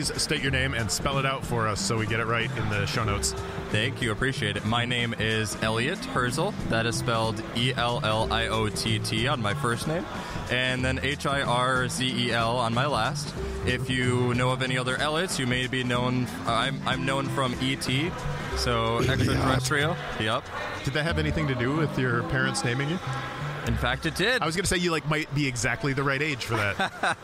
please state your name and spell it out for us so we get it right in the show notes. Thank you. Appreciate it. My name is Elliott Hirzel. That is spelled Elliott on my first name, and then Hirzel on my last. If you know of any other Elliots, you may be known. I'm known from E.T., so extraterrestrial. Yep. Did that have anything to do with your parents naming you? In fact, it did. I was going to say you might be exactly the right age for that.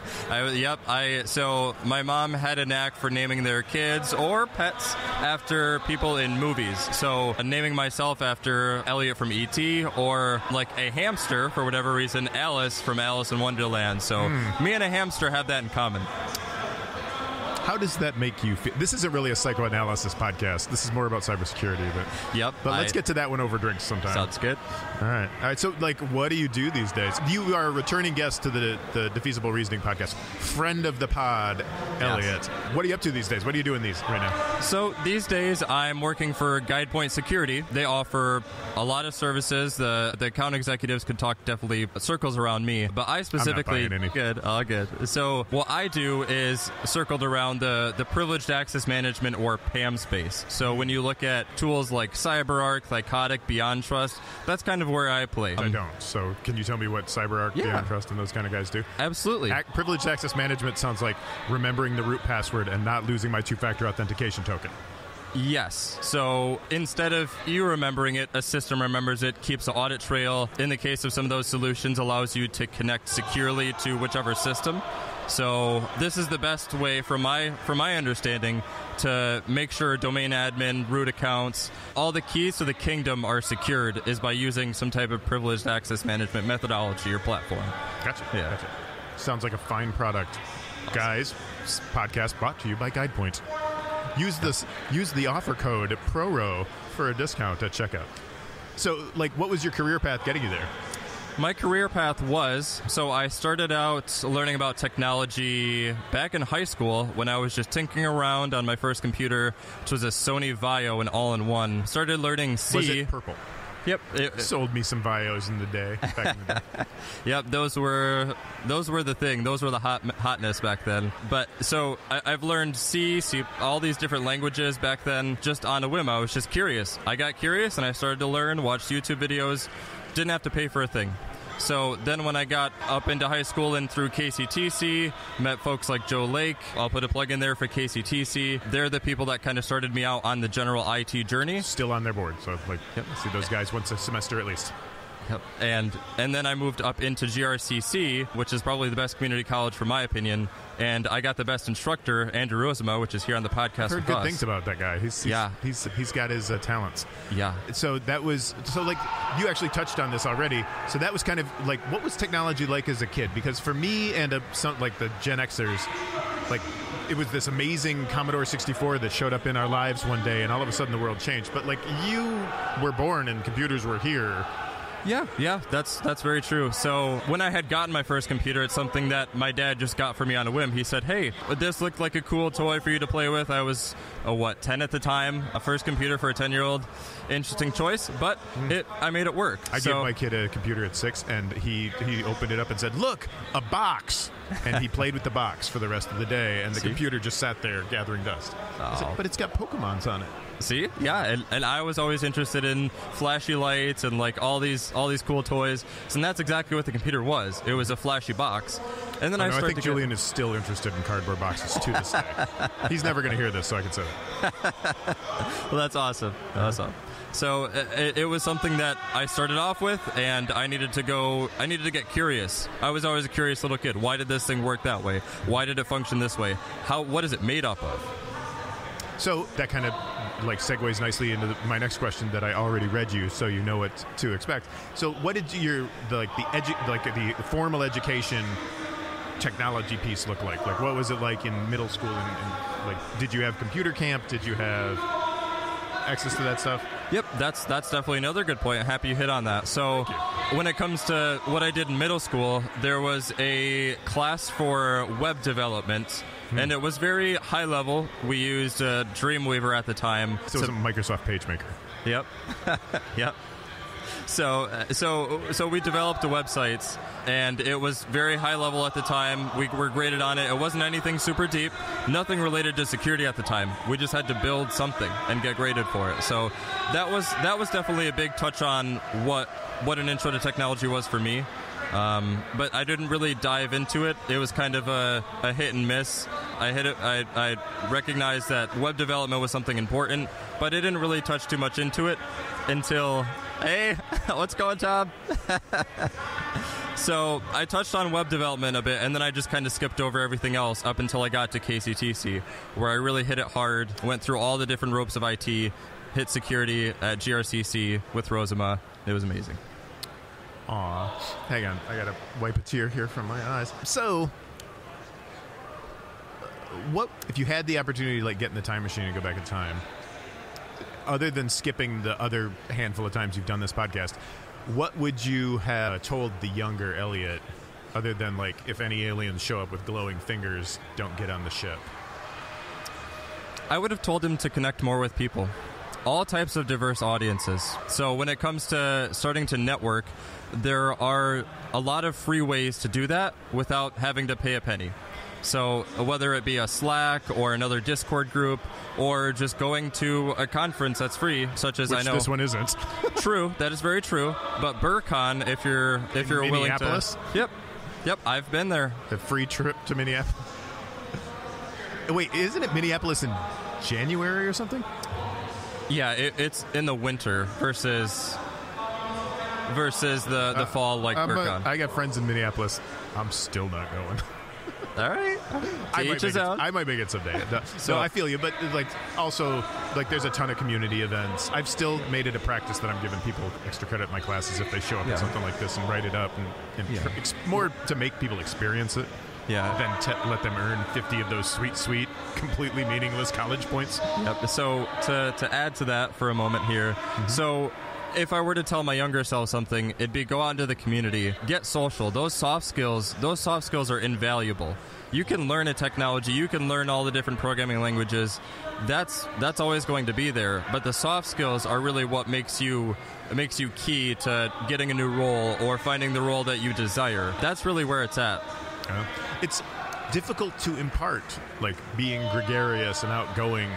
So my mom had a knack for naming their kids or pets after people in movies. So naming myself after Elliot from E.T. or like a hamster, for whatever reason, Alice from Alice in Wonderland. So me and a hamster have that in common. How does that make you feel? This isn't really a psychoanalysis podcast. This is more about cybersecurity. But let's get to that one over drinks sometime. Sounds good. All right. So, what do you do these days? You are a returning guest to the Defeasible Reasoning podcast. Friend of the pod, Elliot. Yes. What are you up to these days? What are you doing these right now? So, these days, I'm working for GuidePoint Security. They offer a lot of services. The account executives could talk definitely circles around me. But I specifically... I'm not buying any. Good. So, what I do is circled around the privileged access management, or PAM space. So when you look at tools like CyberArk, Thycotic, BeyondTrust, that's kind of where I play. I don't. So can you tell me what CyberArk, BeyondTrust, and those kind of guys do? Absolutely. Privileged access management sounds like remembering the root password and not losing my two-factor authentication token. Yes. So instead of you remembering it, a system remembers it, keeps an audit trail. In the case of some of those solutions, allows you to connect securely to whichever system. So this is the best way, from my understanding, to make sure domain admin, root accounts, all the keys to the kingdom are secured, is by using some type of privileged access management methodology or platform. Gotcha. Sounds like a fine product. Guys, this podcast brought to you by GuidePoint. Use the offer code PRORO for a discount at checkout. So, what was your career path getting you there? My career path was, so I started out learning about technology back in high school when I was just tinkering around on my first computer, which was a Sony Vaio, an all-in-one. Started learning C. Was it purple? Yep. Sold me some Vios in the day. Back in the day. Yep, those were the thing. Those were the hotness back then. But so I've learned C, all these different languages back then just on a whim. I was just curious. I got curious and I started to learn, watched YouTube videos, didn't have to pay for a thing. So then when I got up into high school and through KCTC, met folks like Joe Lake. I'll put a plug in there for KCTC. They're the people that kind of started me out on the general IT journey. Still on their board, so see those guys once a semester at least. Yep. And then I moved up into GRCC, which is probably the best community college for my opinion. And I got the best instructor, Andrew Rozema, which is here on the podcast. I've heard good things about that guy. He's got his talents. Yeah. So you actually touched on this already. So that was kind of what was technology like as a kid? Because for me and the Gen Xers, it was this amazing Commodore 64 that showed up in our lives one day, and all of a sudden the world changed. But you were born and computers were here. Yeah, that's very true. So when I had gotten my first computer, it's something that my dad just got for me on a whim. He said, hey, this looked like a cool toy for you to play with. I was, 10 at the time, a first computer for a 10-year-old. Interesting choice, but I made it work. I gave my kid a computer at 6, and he opened it up and said, look, a box. And he played with the box for the rest of the day, and the computer just sat there gathering dust. Oh. But it's got Pokemons on it. See? Yeah, and I was always interested in flashy lights and all these cool toys. And that's exactly what the computer was. It was a flashy box. And then I think Julian is still interested in cardboard boxes to this day. He's never going to hear this, so I can say that. Well, that's awesome. Awesome. So it was something that I started off with, and I needed to get curious. I was always a curious little kid. Why did this thing work that way? Why did it function this way? What is it made up of? So that kind of segues nicely into my next question that I already read you, so you know what to expect. So what did the formal education technology piece look like? What was it like in middle school? And did you have computer camp? Did you have access to that stuff? Yep, that's definitely another good point. I'm happy you hit on that. So when it comes to what I did in middle school, there was a class for web development, and it was very high level. We used Dreamweaver at the time. So it was a Microsoft PageMaker. Yep. Yep. So we developed the websites, and it was very high level at the time. We were graded on it. It wasn't anything super deep, nothing related to security at the time. We just had to build something and get graded for it. So that was definitely a big touch on what an intro to technology was for me. But I didn't really dive into it. It was kind of a hit and miss. I recognized that web development was something important, but I didn't really touch too much into it until, hey, what's going, Tom? So I touched on web development a bit, and then I just kind of skipped over everything else up until I got to KCTC, where I really hit it hard, went through all the different ropes of IT, hit security at GRCC with Rosema. It was amazing. Aw. Hang on. I got to wipe a tear here from my eyes. So, what if you had the opportunity to like get in the time machine and go back in time, other than skipping the other handful of times you've done this podcast, what would you have told the younger Elliot, other than like, if any aliens show up with glowing fingers, don't get on the ship? I would have told him to connect more with people. All types of diverse audiences. So when it comes to starting to network, there are a lot of free ways to do that without having to pay a penny. So whether it be a Slack or another Discord group or just going to a conference that's free, such as Which I know this one isn't. True, that is very true. But BurCon, if you're willing Minneapolis? to, yep, I've been there. The free trip to Minneapolis. Wait, isn't it Minneapolis in January or something? Yeah, it's in the winter versus the fall like BurCon. I got friends in Minneapolis. I'm still not going. All right. I might make it someday. So I feel you, but like also like there's a ton of community events. I've still made it a practice that I'm giving people extra credit in my classes if they show up at something like this and write it up and more to make people experience it. Yeah. Than to let them earn 50 of those sweet, completely meaningless college points. Yep. So to add to that for a moment here, so if I were to tell my younger self something, it'd be go out into the community, get social. Those soft skills are invaluable. You can learn a technology, you can learn all the different programming languages. That's always going to be there. But the soft skills are really what makes you key to getting a new role or finding the role that you desire. That's really where it's at. It's difficult to impart, like being gregarious and outgoing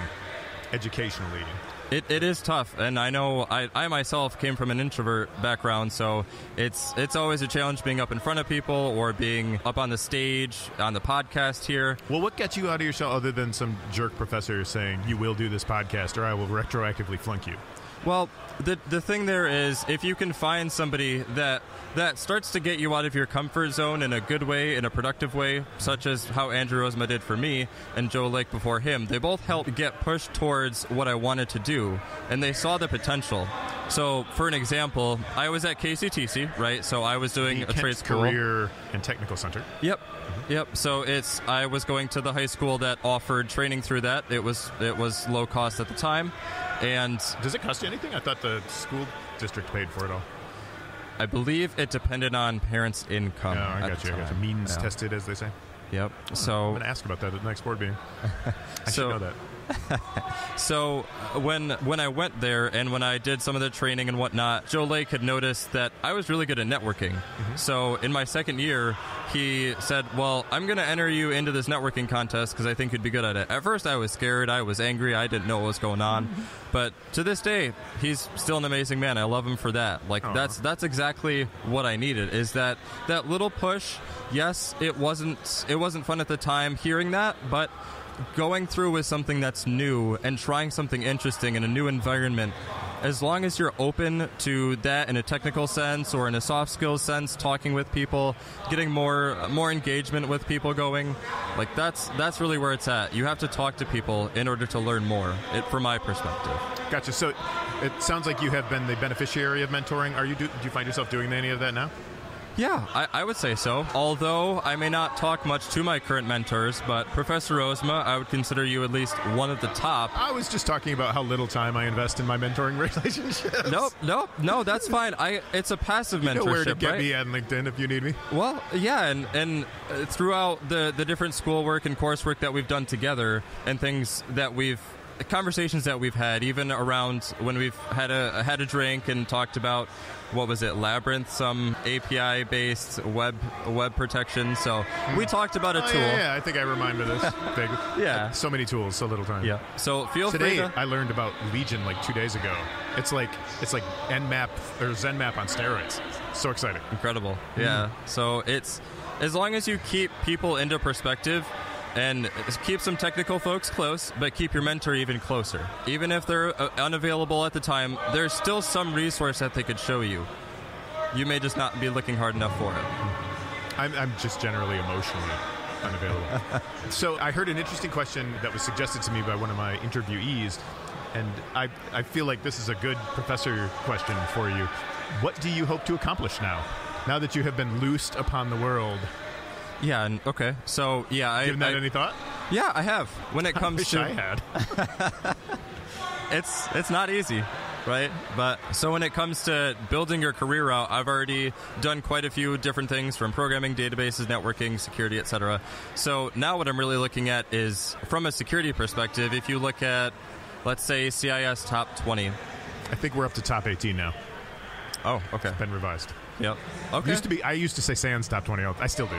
educationally. It is tough, and I know I myself came from an introvert background, so it's always a challenge being up in front of people or being up on the stage, on the podcast here. Well, what got you out of your shell other than some jerk professor saying, you will do this podcast or I will retroactively flunk you? Well, the thing there is, if you can find somebody that starts to get you out of your comfort zone in a good way, in a productive way, such as how Andrew Rosema did for me and Joe Lake before him, they both helped get pushed towards what I wanted to do, and they saw the potential. So, for an example, I was at KCTC, right? So I was doing a trade school. Career and Technical Center. Yep. So I was going to the high school that offered training through that. It was low cost at the time. And does it cost you anything? I thought the school district paid for it all. I believe it depended on parents' income. Yeah, I got you. Means tested, as they say. Yep. So I'm going to ask about that at the next board meeting. I should know that. So when I went there and when I did some of the training and whatnot, Joe Lake had noticed that I was really good at networking. So in my second year, he said, well, I'm going to enter you into this networking contest because I think you'd be good at it. At first, I was scared. I was angry. I didn't know what was going on. But to this day, he's still an amazing man. I love him for that. Like, that's exactly what I needed, is that little push. Yes, it wasn't fun at the time hearing that, but going through with something that's new and trying something interesting in a new environment, as long as you're open to that in a technical sense or in a soft skills sense, talking with people, getting more engagement with people going, like that's really where it's at. You have to talk to people in order to learn more, from my perspective. Gotcha. So it sounds like you have been the beneficiary of mentoring. Do you find yourself doing any of that now? Yeah, I would say so. Although I may not talk much to my current mentors, but Professor Rosema, I would consider you at least one of the top. I was just talking about how little time I invest in my mentoring relationships. No, that's fine. It's a passive mentorship, right? You know where to get me on LinkedIn if you need me. Well, yeah, and throughout the different schoolwork and coursework that we've done together and things that we've conversations that we've had, even around when we've had a drink and talked about, what was it, Labyrinth, some API-based web protection. So we talked about a tool. Yeah, I think I remember this. Vaguely. Yeah. So many tools, so little time. Yeah. So feel Today, free to... I learned about Legion like 2 days ago. It's like Nmap or ZenMap on steroids. So exciting. Incredible. Yeah. So it's, as long as you keep people into perspective and keep some technical folks close, but keep your mentor even closer. Even if they're unavailable at the time, there's still some resource that they could show you. You may just not be looking hard enough for it. I'm just generally emotionally unavailable. So I heard an interesting question that was suggested to me by one of my interviewees, and I feel like this is a good professor question for you. What do you hope to accomplish now that you have been loosed upon the world? Yeah, okay. So, yeah, Given that any thought? Yeah, I have. When it comes to... I had. It's not easy, right? But so when it comes to building your career out, I've already done quite a few different things, from programming, databases, networking, security, etc. So now what I'm really looking at is, from a security perspective, if you look at, let's say, CIS top 20. I think we're up to top 18 now. Oh, okay. It's been revised. Yep. Okay. I used to say SANS top 20. I still do.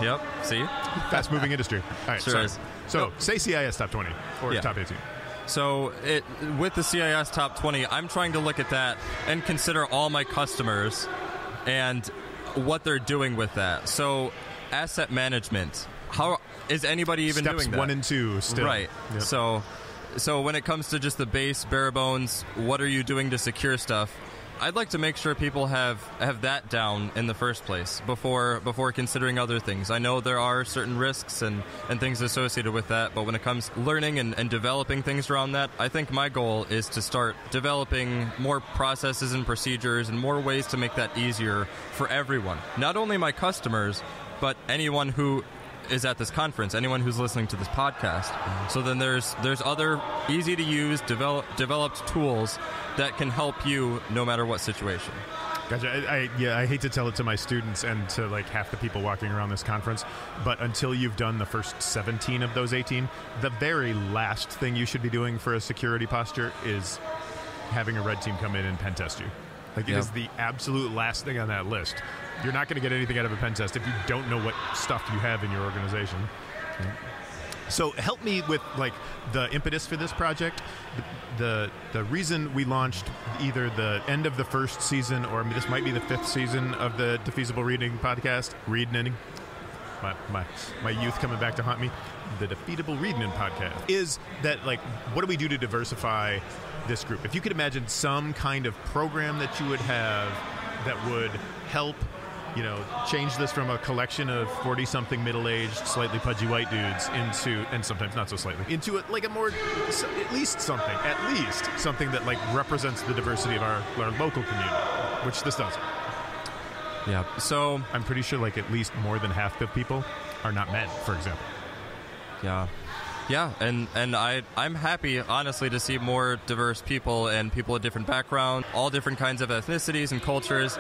Yep. See? Fast moving industry. All right. Sure sorry. is. So say CIS top 20 or top 18. So with the CIS top 20, I'm trying to look at that and consider all my customers and what they're doing with that. So asset management. How is anybody even Steps doing that? 1 and 2 still. Right. Yep. So when it comes to just the base, bare bones, what are you doing to secure stuff? I'd like to make sure people have that down in the first place before considering other things. I know there are certain risks and things associated with that, but when it comes to learning and developing things around that, I think my goal is to start developing more processes and procedures and more ways to make that easier for everyone. Not only my customers, but anyone who is at this conference, anyone who's listening to this podcast. So then there's other easy to use developed tools that can help you no matter what situation. Gotcha. I hate to tell it to my students and to like half the people walking around this conference, but until you've done the first 17 of those 18, the very last thing you should be doing for a security posture is having a red team come in and pen test you. Like, it is the absolute last thing on that list. You're not going to get anything out of a pen test if you don't know what stuff you have in your organization. So help me with like the impetus for this project. The reason we launched either the end of the first season or this might be the 5th season of the Defeasible Reading podcast, Reading. My youth coming back to haunt me. The Defeatable Reading podcast is that, like, what do we do to diversify this group? If you could imagine some kind of program that you would have that would help, you know, change this from a collection of 40-something middle-aged, slightly pudgy white dudes into, and sometimes not so slightly, into a more, at least something that like represents the diversity of our local community, which this does. Yeah. So I'm pretty sure like at least more than half the people are not men, for example. Yeah. Yeah, and I'm happy, honestly, to see more diverse people and people of different backgrounds, all different kinds of ethnicities and cultures.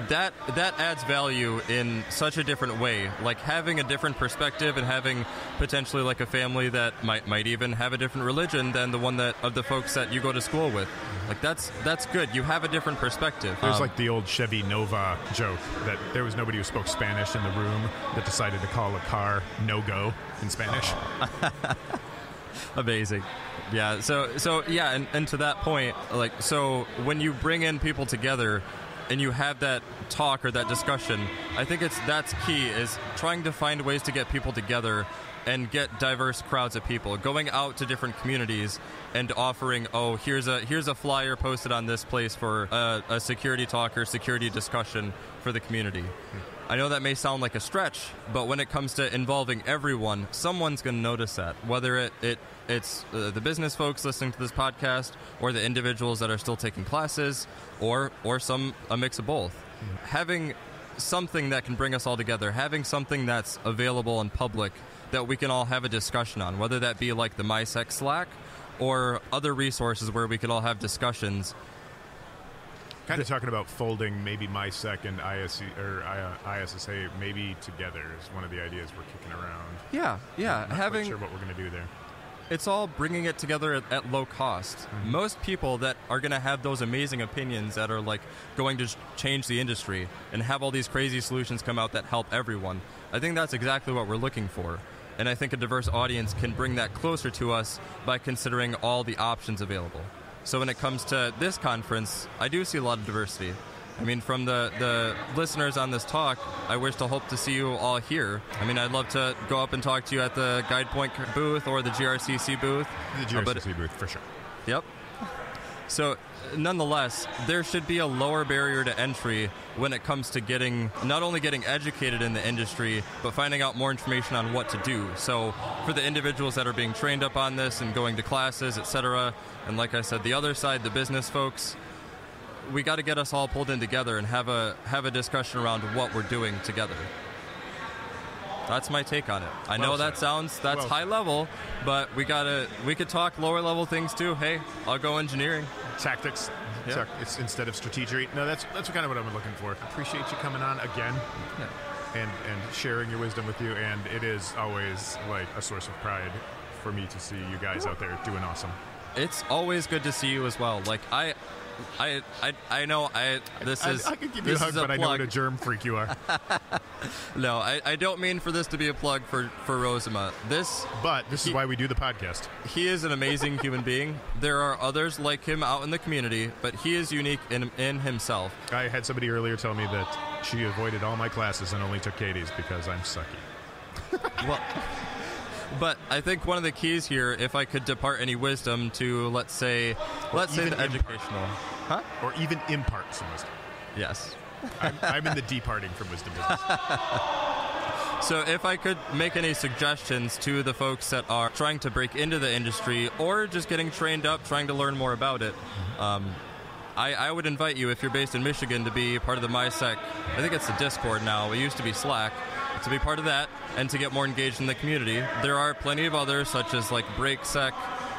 That adds value in such a different way. Like having a different perspective and having potentially like a family that might even have a different religion than the one that of the folks that you go to school with. Like that's good. You have a different perspective. There's like the old Chevy Nova joke that there was nobody who spoke Spanish in the room that decided to call a car no-go in Spanish. Amazing. Yeah. So yeah, and to that point, like, so when you bring in people together and you have that talk or that discussion, I think that's key, is trying to find ways to get people together and get diverse crowds of people, going out to different communities and offering, here's a flyer posted on this place for a security talk or security discussion for the community. I know that may sound like a stretch, but when it comes to involving everyone, someone's going to notice that, whether it's the business folks listening to this podcast or the individuals that are still taking classes or a mix of both. Mm-hmm. Having something that can bring us all together, having something that's available in public that we can all have a discussion on, whether that be like the MySec Slack or other resources where we could all have discussions. Kind of talking about folding maybe MySec and ISSA maybe together is one of the ideas we're kicking around. Yeah. I'm not quite sure what we're going to do there. It's all bringing it together at low cost. Mm-hmm. Most people that are going to have those amazing opinions that are like going to change the industry and have all these crazy solutions come out that help everyone, I think that's exactly what we're looking for. And I think a diverse audience can bring that closer to us by considering all the options available. So when it comes to this conference, I do see a lot of diversity. I mean, from the listeners on this talk, I wish to hope to see you all here. I mean, I'd love to go up and talk to you at the GuidePoint booth or the GRCC booth. The GRCC booth, for sure. Yep. So, nonetheless, there should be a lower barrier to entry when it comes to not only getting educated in the industry, but finding out more information on what to do. So, for the individuals that are being trained up on this and going to classes, etc., and like I said, the other side, the business folks, we got to get us all pulled in together and have a discussion around what we're doing together. That's my take on it. I know that's high level, but we could talk lower level things too. Hey, I'll go engineering. Tactics. Yeah. It's instead of strategery. No, that's kind of what I'm looking for. Appreciate you coming on again. Yeah. And sharing your wisdom with you, and it is always like a source of pride for me to see you guys out there doing awesome. It's always good to see you as well. Like I know this is I could give you a hug, but I know what a germ freak you are. No, I don't mean for this to be a plug for Rosema. But this is why we do the podcast. He is an amazing human being. There are others like him out in the community, but he is unique in himself. I had somebody earlier tell me that she avoided all my classes and only took Katie's because I'm sucky. Well, but I think one of the keys here, if I could depart any wisdom to, let's say the educational. Huh? Or even impart some wisdom. Yes. I'm in the departing from wisdom business. So if I could make any suggestions to the folks that are trying to break into the industry or just getting trained up, trying to learn more about it, I would invite you, if you're based in Michigan, to be part of the MySec. I think it's the Discord now. It used to be Slack. To be part of that and to get more engaged in the community. There are plenty of others, such as like BreakSec.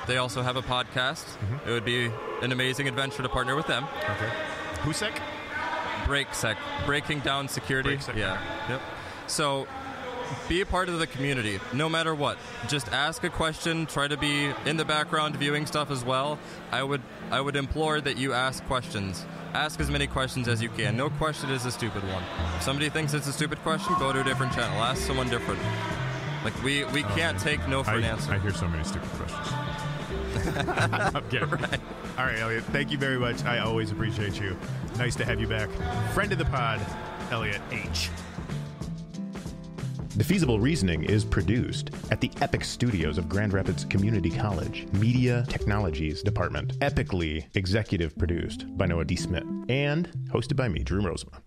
They also have a podcast. Mm-hmm. It would be an amazing adventure to partner with them. Okay. WhoSec? BreakSec. Breaking Down Security. BreakSec. Yeah. Yep. So be a part of the community, no matter what. Just ask a question. Try to be in the background viewing stuff as well. I would implore that you ask questions. Ask as many questions as you can. No question is a stupid one. If somebody thinks it's a stupid question, go to a different channel. Ask someone different. Like, we can't take no for an answer. I hear so many stupid questions. I'm kidding. Right. All right, Elliot, thank you very much. I always appreciate you. Nice to have you back. Friend of the pod, Elliot H. The Feasible Reasoning is produced at the Epic Studios of Grand Rapids Community College, Media Technologies Department. Epically executive produced by Noah D. Smith and hosted by me, Drew Rosema.